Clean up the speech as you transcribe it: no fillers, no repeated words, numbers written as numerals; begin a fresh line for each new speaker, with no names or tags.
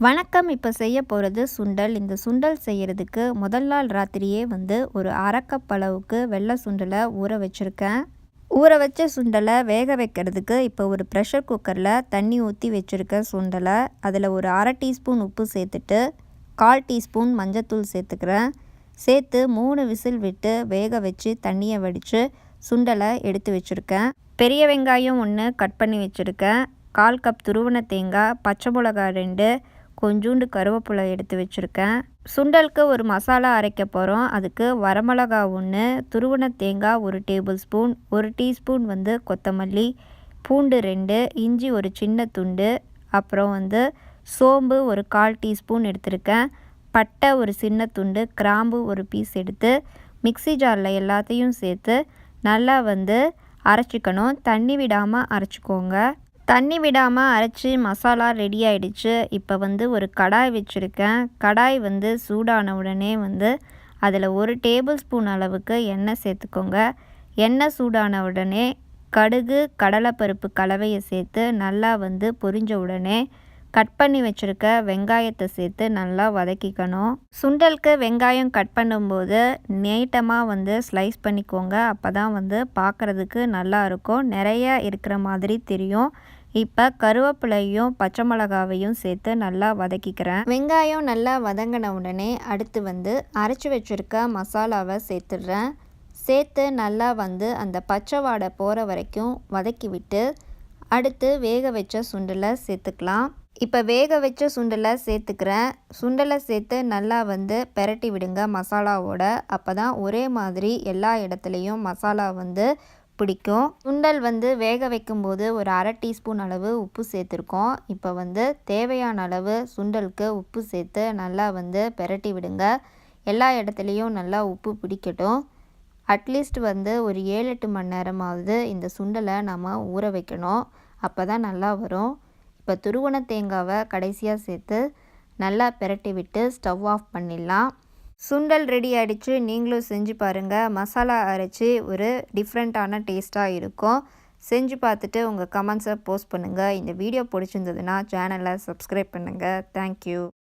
வணக்கம். இப்போ செய்ய போகிறது சுண்டல். இந்த சுண்டல் செய்கிறதுக்கு முதல் நாள் ராத்திரியே ஒரு அரை கப் அளவுக்கு வெள்ளை சுண்டலை ஊற வச்சுருக்கேன். ஊற வச்ச சுண்டலை வேக வைக்கிறதுக்கு இப்போ ஒரு ப்ரெஷர் குக்கரில் தண்ணி ஊற்றி வச்சுருக்கேன் சுண்டலை. அதில் ஒரு அரை டீஸ்பூன் உப்பு சேர்த்துட்டு 1/4 டீஸ்பூன் மஞ்சத்தூள் சேர்த்துக்கிறேன். சேர்த்து 3 விசில் விட்டு வேக வச்சு தண்ணியை வடித்து சுண்டலை எடுத்து வச்சுருக்கேன். பெரிய வெங்காயம் 1 கட் பண்ணி வச்சுருக்கேன். 1/4 கப் துருவன தேங்காய், பச்சை மிளகா 2, கொஞ்சோண்டு கருவேப்பிலை எடுத்து வச்சுருக்கேன். சுண்டலுக்கு ஒரு மசாலா அரைக்க போகிறோம். அதுக்கு வரமிளகா 1, துருவன தேங்காய் 1 டேபிள் ஸ்பூன், 1 டீஸ்பூன் கொத்தமல்லி, பூண்டு 2, இஞ்சி ஒரு சின்ன துண்டு, அப்புறம் சோம்பு ஒரு 1/4 டீஸ்பூன் எடுத்திருக்கேன். பட்டை ஒரு சின்ன துண்டு, கிராம்பு ஒரு பீஸ் எடுத்து மிக்ஸி ஜாரில் எல்லாத்தையும் சேர்த்து நல்லா அரைச்சிக்கணும். தண்ணி விடாமல் அரைச்சிக்கோங்க. தண்ணி விடாமல் அரைச்சி மசாலா ரெடி ஆகிடுச்சு. இப்போ ஒரு கடாய் வச்சுருக்கேன். கடாய் சூடான உடனே அதில் 1 டேபிள் ஸ்பூன் அளவுக்கு எண்ணெய் சேர்த்துக்கோங்க. எண்ணெய் சூடான உடனே கடுகு, கடலைப்பருப்பு கலவையை சேர்த்து நல்லா பொரிஞ்ச உடனே கட் பண்ணி வச்சுருக்க வெங்காயத்தை சேர்த்து நல்லா வதக்கிக்கணும். சுண்டலுக்கு வெங்காயம் கட் பண்ணும்போது நீட்டமாக ஸ்லைஸ் பண்ணிக்கோங்க. அப்போ தான் பார்க்குறதுக்கு நல்லா இருக்கும். நிறைய இருக்கிற மாதிரி தெரியும். இப்போ கருவேப்பிலையும் பச்சை மிளகாவையும் சேர்த்து நல்லா வதக்கிக்கிறேன். வெங்காயம் நல்லா வதங்கின உடனே அடுத்து அரைச்சி வச்சுருக்க மசாலாவை சேர்த்துடுறேன். சேர்த்து நல்லா அந்த பச்சை வாடை போகிற வரைக்கும் வதக்கி விட்டு அடுத்து வேக வச்ச சுண்டலை சேர்த்துக்கலாம். இப்போ வேக வச்ச சுண்டலை சேர்த்துக்கிறேன். சுண்டலை சேர்த்து நல்லா பெரட்டி விடுங்க மசாலாவோட. அப்போ தான் ஒரே மாதிரி எல்லா இடத்துலையும் மசாலா பிடிக்கும். சுண்டல் வேக வைக்கும்போது ஒரு அரை டீஸ்பூன் அளவு உப்பு சேர்த்துருக்கோம். இப்போ தேவையான அளவு சுண்டலுக்கு உப்பு சேர்த்து நல்லா பெரட்டி விடுங்க. எல்லா இடத்துலையும் நல்லா உப்பு பிடிக்கட்டும். அட்லீஸ்ட் ஒரு 7-8 மணி நேரமாவது இந்த சுண்டலை நம்ம ஊற வைக்கணும். அப்போ தான் நல்லா வரும். இப்போ துருவன தேங்காவை கடைசியாக சேர்த்து நல்லா பெரட்டி விட்டு ஸ்டவ் ஆஃப் பண்ணிடலாம். சுண்டல் ரெடி ஆகிடுச்சு. நீங்களும் செஞ்சு பாருங்கள். மசாலா அரைச்சி ஒரு டிஃப்ரெண்ட்டான டேஸ்ட்டாக இருக்கும். செஞ்சு பார்த்துட்டு உங்கள் கமெண்ட்ஸை போஸ்ட் பண்ணுங்கள். இந்த வீடியோ பிடிச்சிருந்ததுன்னா சேனலை சப்ஸ்கிரைப் பண்ணுங்கள். தேங்க்யூ.